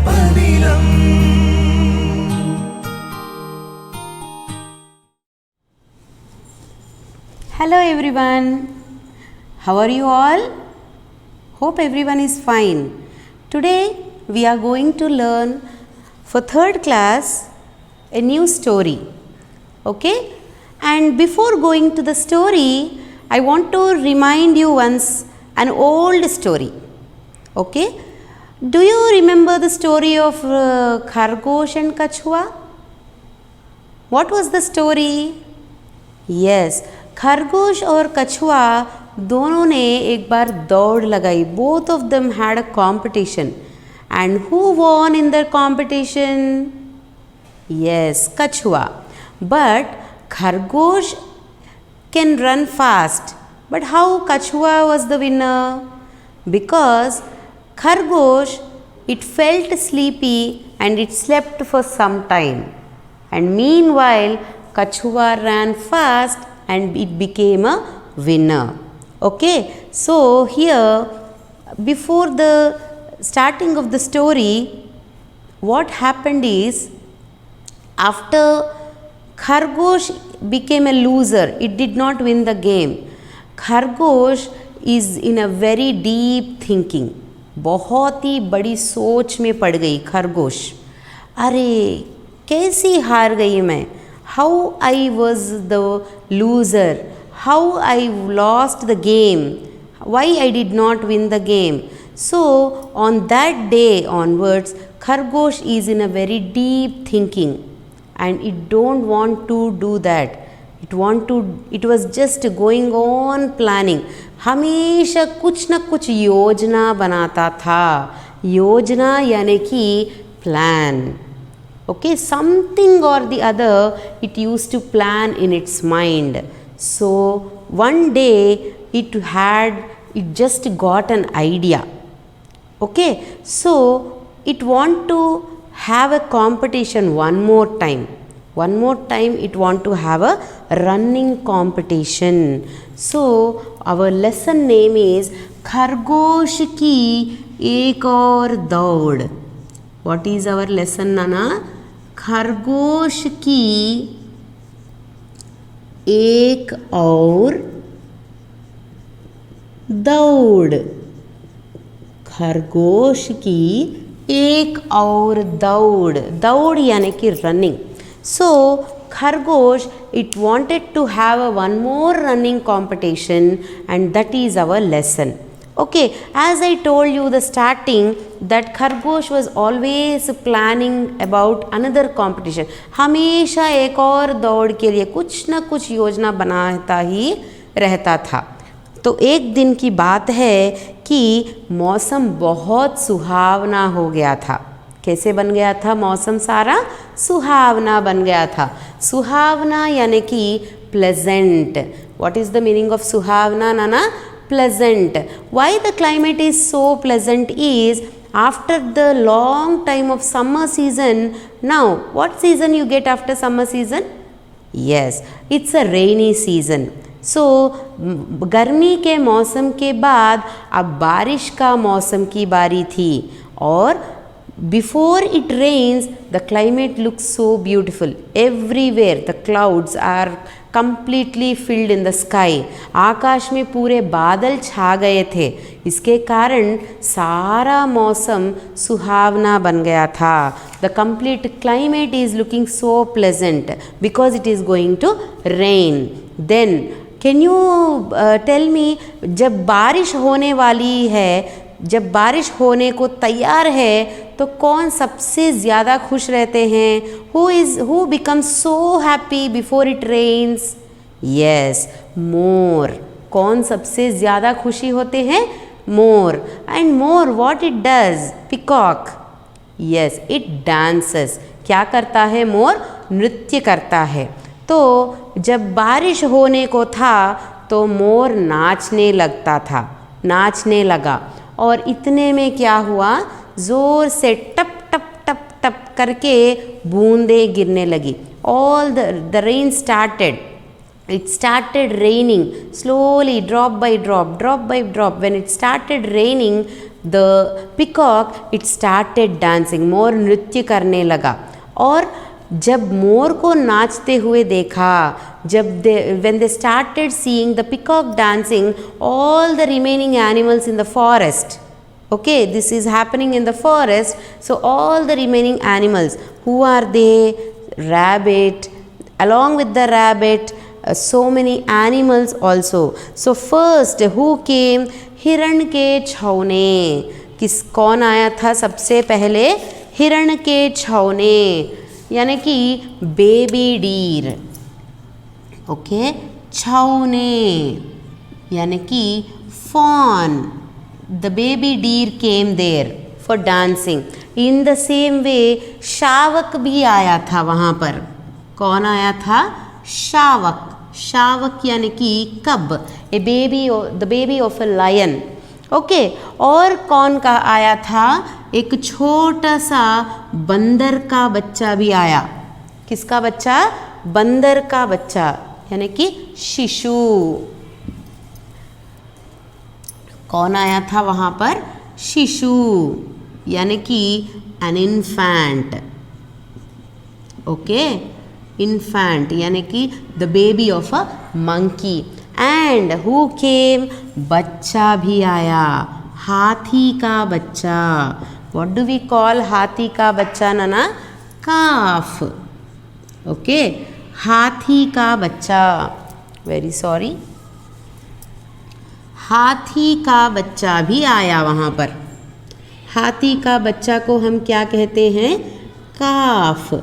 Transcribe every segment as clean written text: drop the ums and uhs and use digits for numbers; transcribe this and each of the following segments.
ജപനിലം. Hello everyone, how are you all? Hope everyone is fine. Today we are going to learn for third class a new story. Okay? And before going to the story, I want to remind you once an old story. Okay? Do you remember the story of Khargosh and Kachua? What was the story? Yes, खरगोश और कछुआ दोनों ने एक बार दौड़ लगाई. Both of them had a competition. And who won in the competition? Yes, कछुआ. But खरगोश can run fast. But how कछुआ वॉज द विनर? बिकॉज खरगोश it felt sleepy and it slept for some time. And meanwhile, Kachua ran fast and it became a winner. Okay, so here before the starting of the story, what happened is, after Khargosh became a loser, it did not win the game. Khargosh is in a very deep thinking. बहुत ही बड़ी सोच में पड़ गई खरगोश. अरे कैसी हार गई मैं. How I was the loser, how I lost the game, why I did not win the game. So on that day onwards, Khargosh is in a very deep thinking and it don't want to do that. It was just going on planning. हमेशा कुछ न कुछ योजना बनाता था. योजना यानी कि plan. Okay, something or the other it used to plan in its mind. So one day it just got an idea. Okay, so it want to have a competition one more time. It want to have a running competition. So our lesson name is खरगोश की एक और दौड़. What is our lesson, Nana? खरगोश की एक और दौड़. खरगोश की एक और दौड़. दौड़ यानी कि running. So Khargosh, it wanted to have a one more running competition, and that is our lesson. Okay, as I told you the starting that Khargosh was always planning about another competition. हमेशा एक और दौड़ के लिए कुछ न कुछ योजना बनाता ही रहता था. तो एक दिन की बात है कि मौसम बहुत सुहावना हो गया था. कैसे बन गया था मौसम? सारा सुहावना बन गया था. सुहावना यानी कि pleasant. What is the meaning of सुहावना, नाना? Pleasant. Why the climate is so pleasant is, after the long time of summer season, now what season you get after summer season? Yes, it's a rainy season. So गर्मी के मौसम के बाद अब बारिश का मौसम की बारी थी. और before it rains, the climate looks so beautiful. Everywhere the clouds are completely filled in the sky. आकाश में पूरे बादल छा गए थे. इसके कारण सारा मौसम सुहावना बन गया था. The complete climate is looking so pleasant because it is going to rain. Then can you tell me, जब बारिश होने वाली है, जब बारिश होने को तैयार है, तो कौन सबसे ज़्यादा खुश रहते हैं? Who becomes so happy before it rains? Yes, मोर. कौन सबसे ज़्यादा खुशी होते हैं? मोर. And more, what it does? Peacock. Yes, it dances. क्या करता है मोर? नृत्य करता है. तो जब बारिश होने को था तो मोर नाचने लगा. और इतने में क्या हुआ? ज़ोर से टप टप टप टप करके बूंदें गिरने लगी. All the rain started. it started raining slowly, drop by drop, drop by drop. When it started raining, the peacock, it started dancing, more नृत्य करने लगा. और जब मोर को नाचते हुए देखा, when they started seeing the peacock dancing, all the remaining animals in the forest, okay, this is happening in the forest, so all the remaining animals, who are they? Rabbit, along with the rabbit, so many animals also. So first who came? हिरण के छौने. कौन आया था सबसे पहले? हिरण के छौने, यानी कि बेबी डीर. ओके, छौने यानी कि fawn. The baby deer came there for dancing. In the same way, शावक भी आया था वहाँ पर. कौन आया था? शावक. शावक यानी कि कब, a baby, the baby of a lion. Okay, और कौन का आया था? एक छोटा सा बंदर का बच्चा भी आया. किसका बच्चा? बंदर का बच्चा, यानी कि शिशु. कौन आया था वहाँ पर? शिशु, यानी कि an infant. ओके, infant यानी कि the baby of a monkey. And who came? बच्चा भी आया, हाथी का बच्चा. What do we call हाथी का बच्चा नाना? calf. ओके, हाथी का बच्चा. वेरी सॉरी, हाथी का बच्चा भी आया वहाँ पर. हाथी का बच्चा को हम क्या कहते हैं? calf.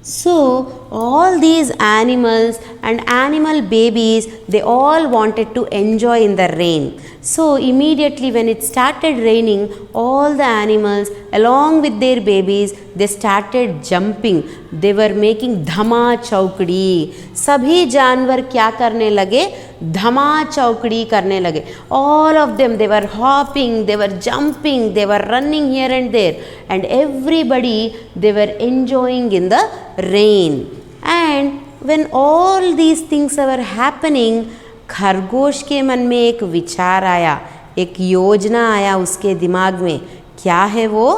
So all these animals and animal babies, they all wanted to enjoy in the rain. So immediately when it started raining, all the animals along with their babies, they started jumping. They were making धमा चौकड़ी. सभी जानवर क्या करने लगे? धमा चौकड़ी करने लगे. All of them, they were hopping, they were jumping, they were running here and there, and everybody, they were enjoying in the rain. And when all these things were happening, खरगोश के मन में एक विचार आया, एक योजना आया उसके दिमाग में. क्या है वो?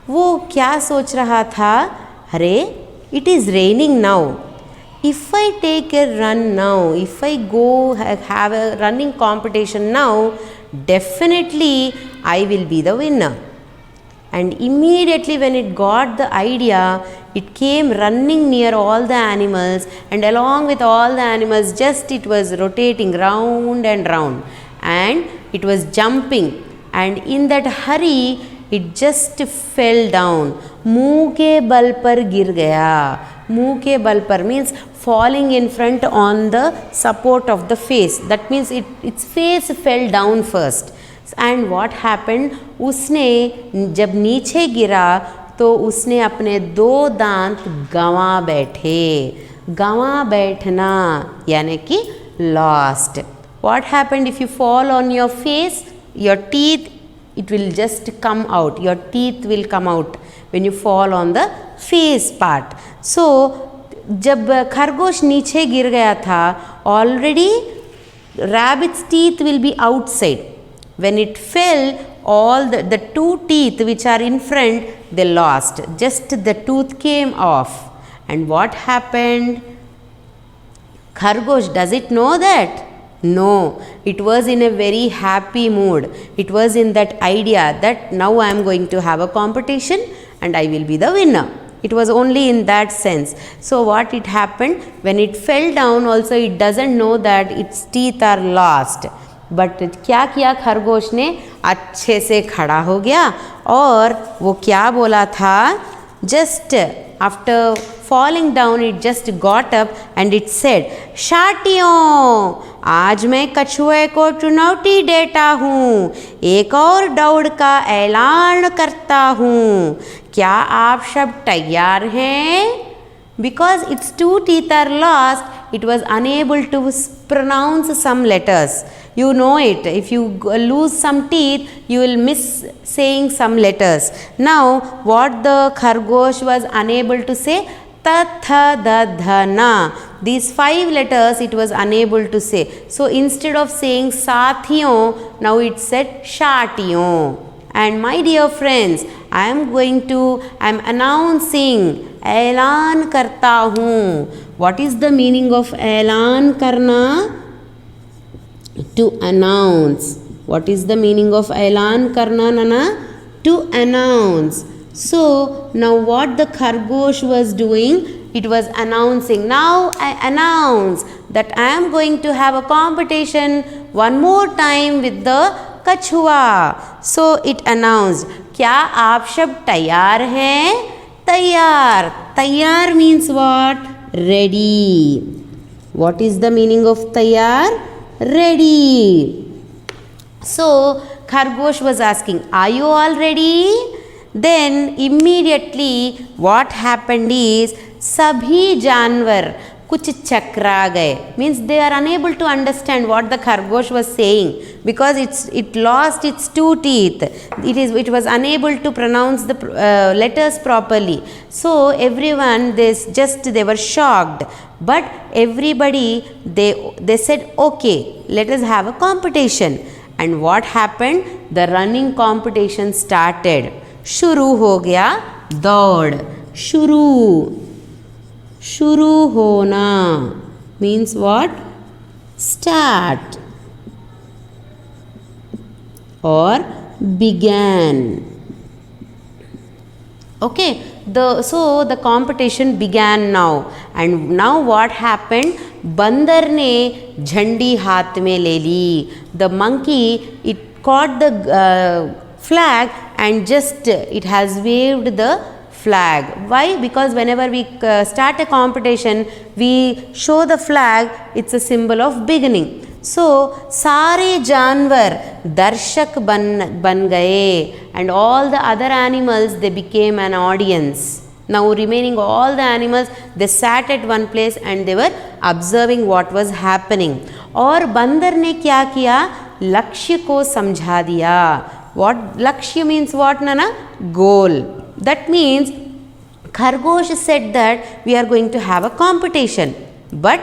वो क्या सोच रहा था? अरे, it is raining now. If I take a run now, if I go have a running competition now, definitely I will be the winner. And immediately when it got the idea, it came running near all the animals, and along with all the animals, just it was rotating round and round, and it was jumping, and in that hurry it just fell down. मुंह के बल पर गिर गया. मुंह के बल पर means falling in front on the support of the face. That means its face fell down first. And what happened? उसने जब नीचे गिरा तो उसने अपने 2 दांत गंवा बैठे. गंवा बैठना यानी कि lost. What happened if you fall on your face? Your teeth, it will just come out. Your teeth will come out when you fall on the face part. So जब खरगोश नीचे गिर गया था, already rabbit's teeth will be outside. When it fell, all the 2 teeth which are in front, they lost. Just the tooth came off. And what happened? Khargosh, does it know that? No, it was in a very happy mood. It was in that idea that now I am going to have a competition and I will be the winner. It was only in that sense. So what it happened, when it fell down also, it doesn't know that its teeth are lost. But क्या किया खरगोश ने? अच्छे से खड़ा हो गया और वो क्या बोला था? Just after falling down it just got up and it said, शाटियों, आज मैं कछुए को चुनौती देता हूँ, एक और दौड़ का ऐलान करता हूँ. क्या आप सब तैयार हैं? Because its 2 teeth are lost, it was unable to pronounce some letters. You know it. If you lose some teeth, you will miss saying some letters. Now, what the Khargosh was unable to say? Ta, tha, da, dha, na. these 5 letters it was unable to say. So instead of saying साथियों, now it said शाटियों. And my dear friends, I am announcing, ऐलान करता हूँ. What is the meaning of ऐलान करना? To announce. What is the meaning of ऐलान करना, Nana? To announce. So now what the Khargosh was doing? It was announcing. Now I announce that I am going to have a competition one more time with the कछुआ. So it announced. क्या आप सब तैयार हैं? तैयार. तैयार means what? Ready. What is the meaning of तैयार? Ready. So Khargosh was asking, are you all ready? Then immediately what happened is सभी जानवर कुछ चकरा गए. Means they are unable to understand what the Khargosh was saying because it lost its 2 teeth. It was unable to pronounce the letters properly. So everyone they were shocked. But everybody they said, okay, let us have a competition. And what happened? The running competition started. शुरू हो गया दौड़. शुरू होना means what? Start or began. Okay, so the competition began now. And now what happened? बंदर ने झंडी हाथ में ले ली. The monkey, it caught the flag and just it has waved the flag. Why? Because whenever we start a competition, we show the flag. It's a symbol of beginning. So सारे जानवर दर्शक बन गए and all the other animals they became an audience. Now remaining all the animals they sat at one place and they were observing what was happening. और बंदर ने क्या किया? लक्ष्य को समझा दिया. What lakshya means what, Nana? Goal. That means Khargosh said that we are going to have a competition. But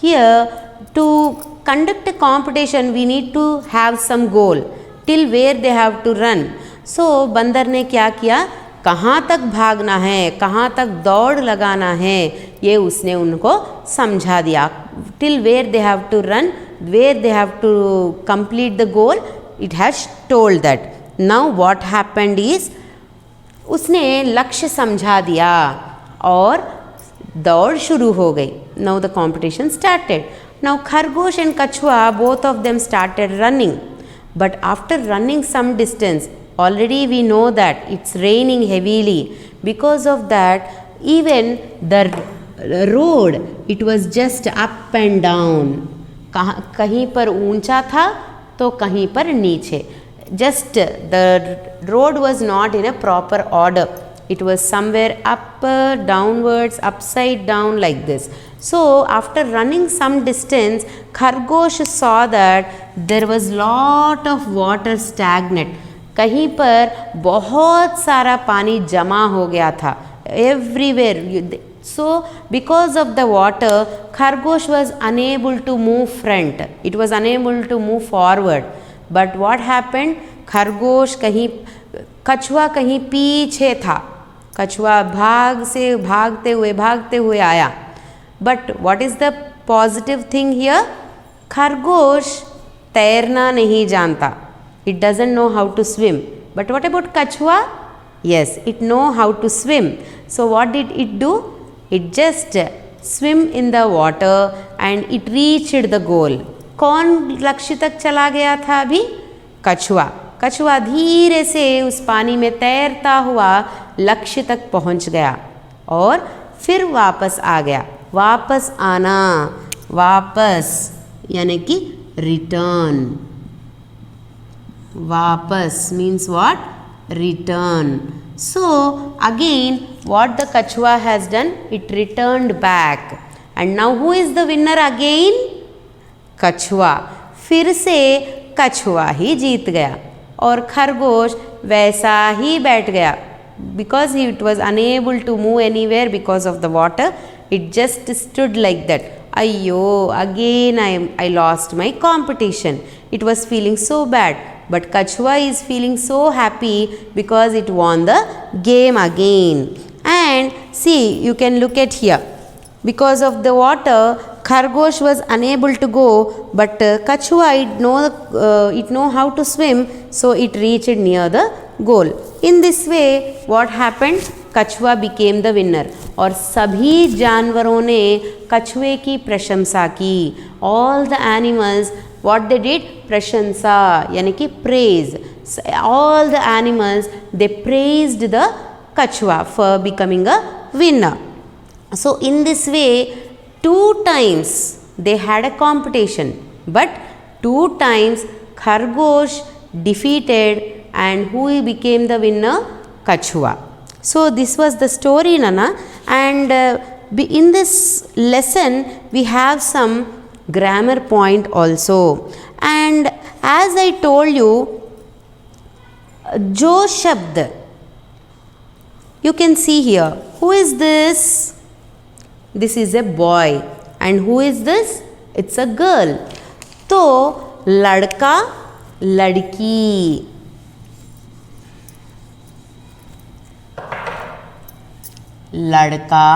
here to conduct a competition we need to have some goal. Till where they have to run. So बंदर ने क्या किया? कहाँ तक भागना है, कहाँ तक दौड़ लगाना है, ये उसने उनको समझा दिया. Till where they have to run, where they have to complete the goal, it has told that. Now what happened is उसने लक्ष्य समझा दिया और दौड़ शुरू हो गई. Now the competition started. Now Khargosh and Kachua, both of them started running. But after running some distance, already we know that it's raining heavily. Because of that, even the road, it was just up and down. कहीं पर ऊंचा था तो कहीं पर नीचे. Just the road was not in a proper order. It was somewhere up, downwards, upside down like this. So after running some distance, Khargosh saw that there was lot of water stagnant. कहीं पर बहुत सारा पानी जमा हो गया था. Everywhere. So because of the water, Khargosh was unable to move front. It was unable to move forward. But what happened? खरगोश कहीं, कछुआ कहीं पीछे था. कछुआ भागते हुए आया. But what is the positive thing here? खरगोश तैरना नहीं जानता. It doesn't know how to swim. But what about कछुआ? Yes, it know how to swim. So what did it do? It just swim in the water and it reached the goal. कौन लक्ष्य तक चला गया था अभी? कछुआ. कछुआ धीरे से उस पानी में तैरता हुआ लक्ष्य तक पहुंच गया और फिर वापस आ गया. वापस आना, वापस यानी कि रिटर्न. वापस means what? Return. So again what the kachua has done? It returned back. And now who is the winner again? कछुआ. फिर से कछुआ ही जीत गया और खरगोश वैसा ही बैठ गया. Because it was unable to move anywhere because of the water, it just stood like that. Ayyo, again I lost my competition. It was feeling so bad. But Kachua is feeling so happy because it won the game again. And see, you can look at here. Because of the water, Khargosh was unable to go, but Kachua it know how to swim, so it reached near the goal. In this way, what happened? कछुआ became the winner. और सभी जानवरों ने कछुए की प्रशंसा की. All the animals, what they did? प्रशंसा यानी कि praise. All the animals, they praised the कछुआ for becoming a winner. So in this way, 2 times they had a competition, but 2 times Khargosh defeated, and who became the winner? Kachua. So this was the story, Nana, and in this lesson we have some grammar point also. And as I told you, jo shabd, you can see here, who is this? This is a boy. And who is this? It's a girl. तो लड़का लड़की, लड़का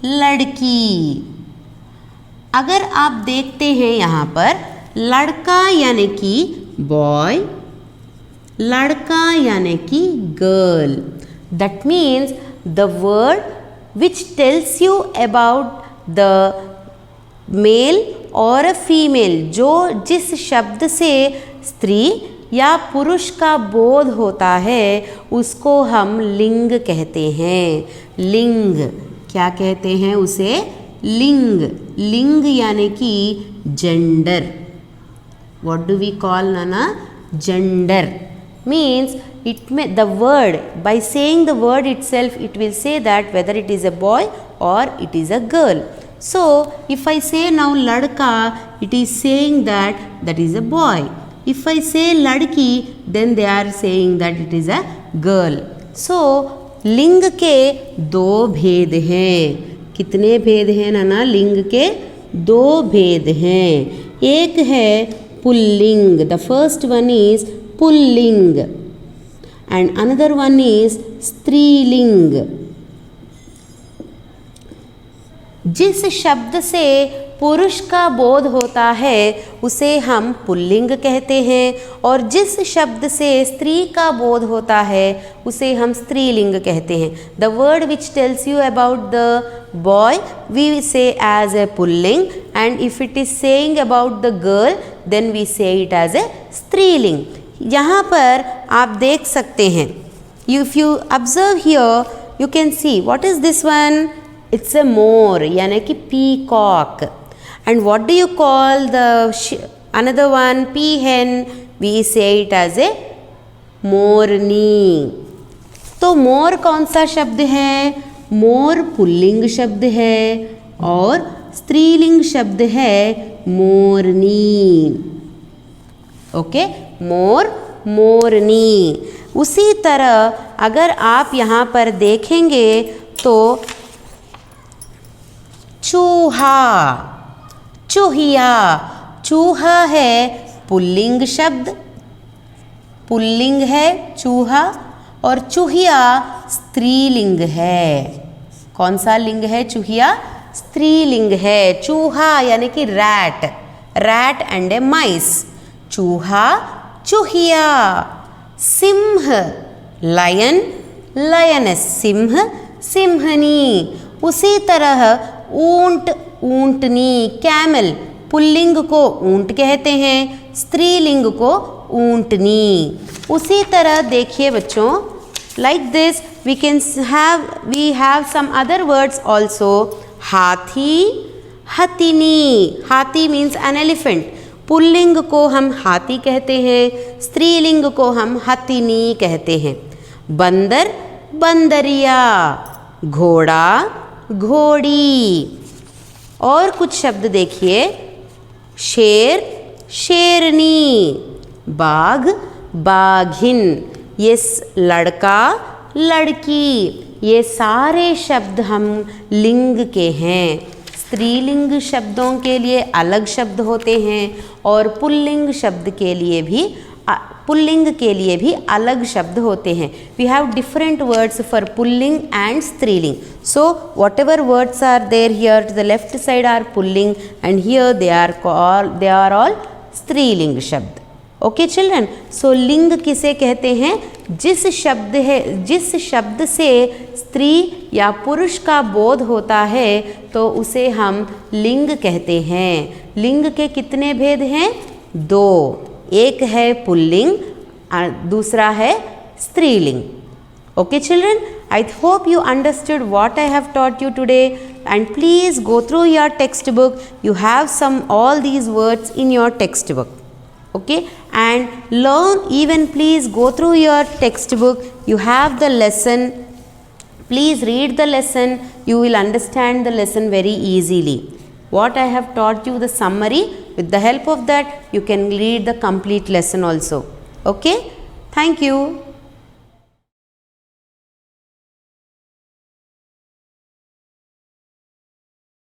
लड़की. अगर आप देखते हैं यहाँ पर, लड़का यानी कि बॉय, लड़का यानी कि girl. That means the word which tells you about the male or a female, जो जिस शब्द से स्त्री या पुरुष का बोध होता है, उसको हम लिंग कहते हैं. लिंग, क्या कहते हैं उसे? लिंग. लिंग यानी कि gender. What do we call, Nana? Gender. Means the word, by saying the word itself, it will say that whether it is a boy or it is a girl. So if I say now ladka, it is saying that is a boy. If I say ladki, then they are saying that it is a girl. So लिंग के 2 भेद हैं. कितने भेद हैं नाना? लिंग के 2 भेद हैं. एक है pulling. The first one is pulling and another one is स्त्रीलिंग. जिस शब्द से पुरुष का बोध होता है उसे हम पुल्लिंग कहते हैं, और जिस शब्द से स्त्री का बोध होता है उसे हम स्त्रीलिंग कहते हैं. The word which tells you about the boy we say as a pulling, and if it is saying about the girl then we say it as a striling. यहाँ पर आप देख सकते हैं, if you observe here you can see what is this one. It's a mor यानी कि peacock. And what do you call the another one? Peahen. We say it as a मोरनी. तो मोर कौन सा शब्द है? मोर पुल्लिंग शब्द है और स्त्रीलिंग शब्द है मोरनी. ओके, मोर, मोरनी. उसी तरह अगर आप यहाँ पर देखेंगे तो चूहा, चूहिया. चूहा है पुल्लिंग शब्द, पुल्लिंग है चूहा, और चूहिया स्त्रीलिंग है. कौन सा लिंग है? चूहिया स्त्रीलिंग है. चूहा यानी कि rat, rat and a mice. चूहा, चूहिया. सिंह, लायन, लायनेस. सिंह, सिंहनी. उसी तरह ऊंट, ऊंटनी. कैमल, पुल्लिंग को ऊंट कहते हैं, स्त्रीलिंग को ऊंटनी. उसी तरह देखिए बच्चों, like this we have some other words also. हाथी, हथिनी. हाथी means an elephant. पुल्लिंग को हम हाथी कहते हैं, स्त्रीलिंग को हम हथिनी कहते हैं. बंदर, बंदरिया. घोड़ा, घोड़ी. और कुछ शब्द देखिए, शेर, शेरनी. बाघ, बाघिन. ये लड़का, लड़की. ये सारे शब्द हम लिंग के हैं। स्त्रीलिंग शब्दों के लिए अलग शब्द होते हैं और पुल्लिंग शब्द के लिए भी पुल्लिंग के लिए भी अलग शब्द होते हैं। We have different words for pulling and striling. So whatever words are there here to the left side are pulling and here they are all striling शब्द। ओके चिल्ड्रन, सो लिंग किसे कहते हैं? जिस शब्द से स्त्री या पुरुष का बोध होता है तो उसे हम लिंग कहते हैं। लिंग के कितने भेद हैं? 2, एक है पुल्लिंग और दूसरा है स्त्रीलिंग। Okay children, I hope you understood what I have taught you today, and please go through your textbook. You have all these words in your textbook. Okay, and learn, even please go through your textbook. You have the lesson. Please read the lesson. You will understand the lesson very easily. What I have taught you, the summary, with the help of that you can read the complete lesson also. Okay, thank you.